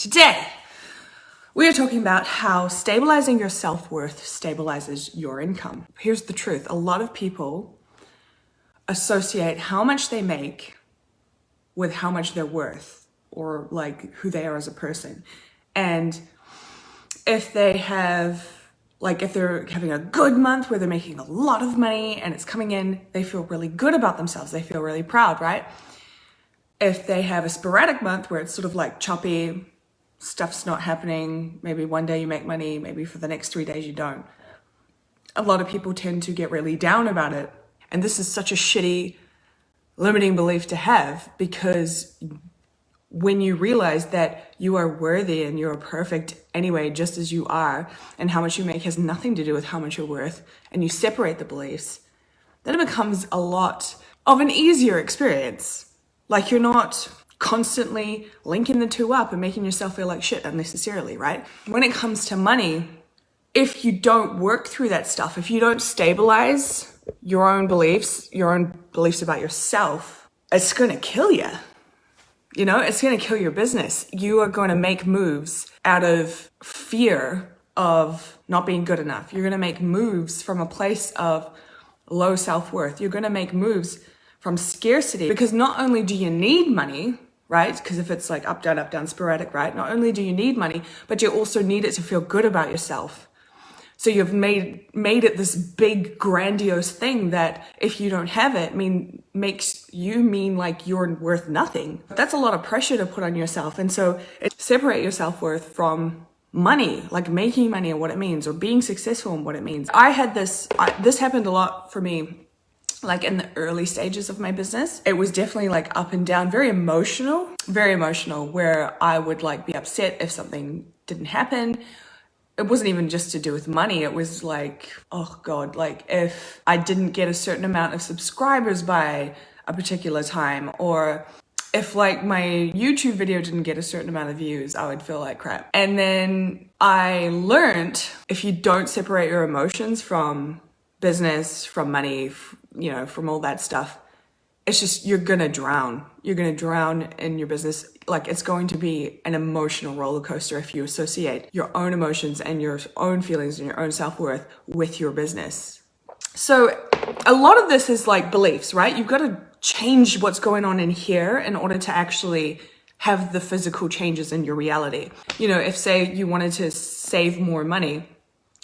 Today, we are talking about how stabilizing your self-worth stabilizes your income. Here's the truth. A lot of people associate how much they make with how much they're worth or like who they are as a person. And if they have, if they're having a good month where they're making a lot of money and it's coming in, they feel really good about themselves. They feel really proud, right? If they have a sporadic month where it's sort of like choppy, stuff's not happening, maybe one day you make money, maybe for the next 3 days you don't. A lot of people tend to get really down about it. And this is such a shitty, limiting belief to have, because when you realize that you are worthy and you're perfect anyway, just as you are, and how much you make has nothing to do with how much you're worth, and you separate the beliefs, then it becomes a lot of an easier experience. Like you're not constantly linking the two up and making yourself feel like shit unnecessarily, right? When it comes to money, if you don't work through that stuff, if you don't stabilize your own beliefs about yourself, it's gonna kill you. You know, it's gonna kill your business. You are gonna make moves out of fear of not being good enough. You're gonna make moves from a place of low self-worth. You're gonna make moves from scarcity, because not only do you need money, right? Because if it's like up, down, sporadic, right? Not only do you need money, but you also need it to feel good about yourself. So you've made it this big, grandiose thing that if you don't have it, makes you mean like you're worth nothing. That's a lot of pressure to put on yourself. And so separate your self-worth from money, like making money and what it means, or being successful and what it means. I had this happened a lot for me, like in the early stages of my business. It was definitely like up and down, very emotional, where I would like be upset if something didn't happen. It wasn't even just to do with money. It was like, oh God, like if I didn't get a certain amount of subscribers by a particular time, or if like my YouTube video didn't get a certain amount of views, I would feel like crap. And then I learned, if you don't separate your emotions from business, from money, from all that stuff, it's just, you're gonna drown. You're gonna drown in your business. Like it's going to be an emotional roller coaster if you associate your own emotions and your own feelings and your own self-worth with your business. So a lot of this is like beliefs, right? You've got to change what's going on in here in order to actually have the physical changes in your reality. If say you wanted to save more money,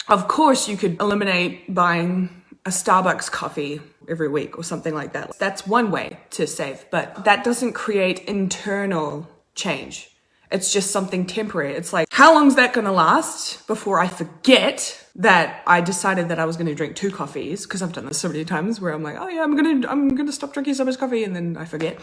of course you could eliminate buying a Starbucks coffee every week or something like that. That's one way to save, but that doesn't create internal change. It's just something temporary. It's like, how long is that going to last before I forget that I decided that I was going to drink 2 coffees? Because I've done this so many times where I'm like, oh yeah, I'm going to stop drinking so much coffee, and then I forget.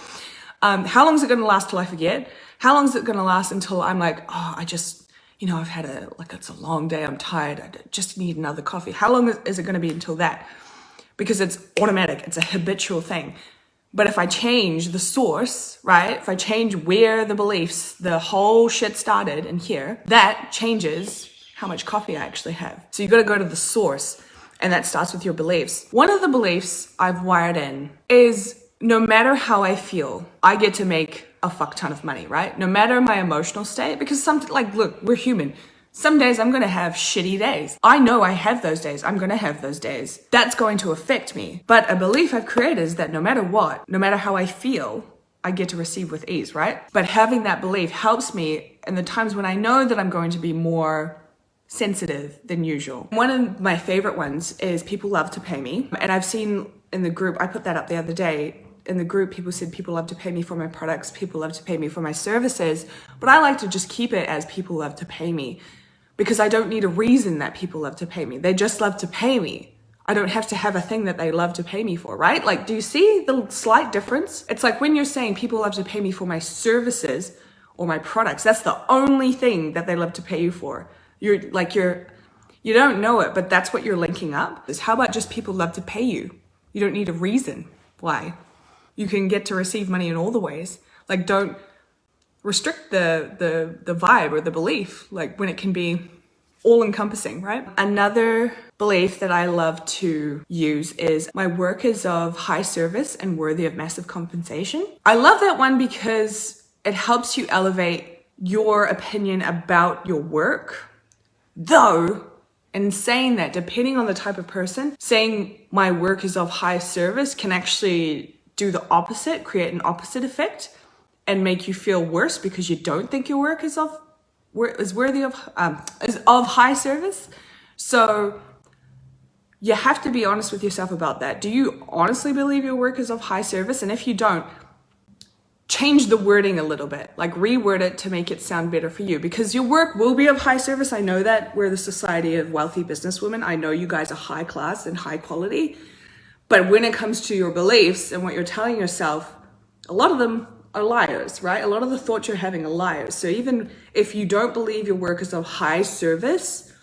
How long is it going to last till I forget? How long is it going to last until I'm like, oh, I just, I've had it's a long day, I'm tired, I just need another coffee. How long is it going to be until that? Because it's automatic, it's a habitual thing. But if I change the source, right? If I change where the beliefs, the whole shit started in here, that changes how much coffee I actually have. So you got to go to the source, and that starts with your beliefs. One of the beliefs I've wired in is, no matter how I feel, I get to make a fuck ton of money, right? No matter my emotional state, because look, we're human. Some days I'm going to have shitty days. I know I have those days. I'm going to have those days. That's going to affect me. But a belief I've created is that no matter what, no matter how I feel, I get to receive with ease, right? But having that belief helps me in the times when I know that I'm going to be more sensitive than usual. One of my favorite ones is people love to pay me. And I've seen in the group, I put that up the other day, in the group, people said people love to pay me for my products, people love to pay me for my services, but I like to just keep it as people love to pay me, because I don't need a reason that people love to pay me. They just love to pay me. I don't have to have a thing that they love to pay me for, right? Like, do you see the slight difference? It's like when you're saying people love to pay me for my services or my products, that's the only thing that they love to pay you for. You don't know it, but that's what you're linking up. Is how about just people love to pay you? You don't need a reason why. You can get to receive money in all the ways. Like, don't restrict the vibe or the belief, like when it can be all encompassing, right? Another belief that I love to use is my work is of high service and worthy of massive compensation. I love that one because it helps you elevate your opinion about your work. Though, in saying that, depending on the type of person, saying my work is of high service can actually do the opposite, create an opposite effect and make you feel worse because you don't think your work is worthy of high service. So you have to be honest with yourself about that. Do you honestly believe your work is of high service? And if you don't, change the wording a little bit, like reword it to make it sound better for you, because your work will be of high service. I know that we're the society of wealthy businesswomen. I know you guys are high class and high quality, but when it comes to your beliefs and what you're telling yourself, a lot of them are liars, right? A lot of the thoughts you're having are liars. So even if you don't believe your work is of high service,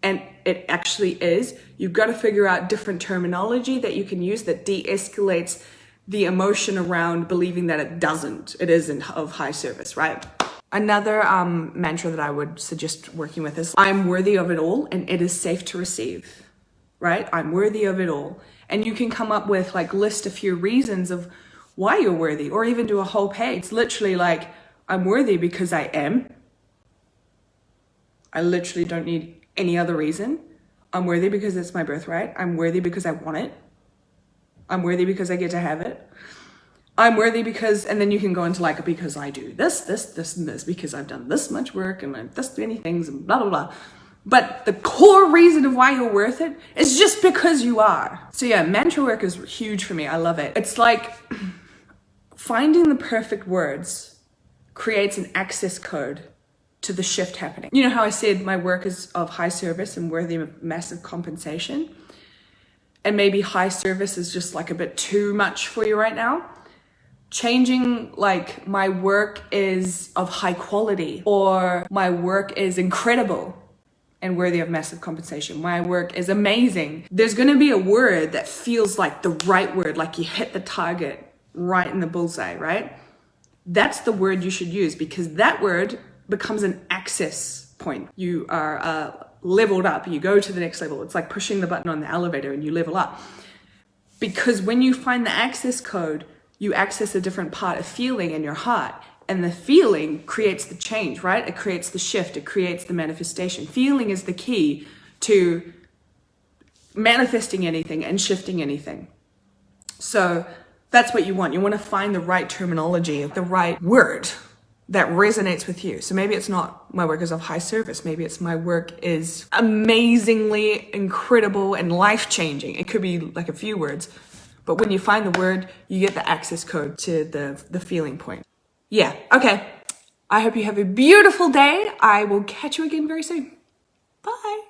and it actually is, you've got to figure out different terminology that you can use that de-escalates the emotion around believing that it isn't of high service, right? Another mantra that I would suggest working with is, I'm worthy of it all and it is safe to receive, right? I'm worthy of it all. And you can come up with list a few reasons of why you're worthy, or even do a whole page. It's literally like, I'm worthy because I am. I literally don't need any other reason. I'm worthy because it's my birthright. I'm worthy because I want it. I'm worthy because I get to have it. I'm worthy because, and then you can go into because I do this, and this, because I've done this much work and I've this many things and blah, blah, blah. But the core reason of why you're worth it is just because you are. So yeah, mantra work is huge for me. I love it. It's like finding the perfect words creates an access code to the shift happening. You know how I said my work is of high service and worthy of massive compensation? And maybe high service is just a bit too much for you right now. Changing my work is of high quality, or my work is incredible and worthy of massive compensation. My work is amazing. There's going to be a word that feels like the right word, like you hit the target right in the bullseye, right? That's the word you should use, because that word becomes an access point. You are leveled up, you go to the next level. It's like pushing the button on the elevator and you level up. Because when you find the access code, you access a different part of feeling in your heart, and the feeling creates the change, right? It creates the shift, it creates the manifestation. Feeling is the key to manifesting anything and shifting anything. So that's what you want. You want to find the right terminology, the right word that resonates with you. So maybe it's not my work is of high service. Maybe it's my work is amazingly incredible and life-changing. It could be a few words, but when you find the word, you get the access code to the feeling point. Yeah, okay. I hope you have a beautiful day. I will catch you again very soon. Bye.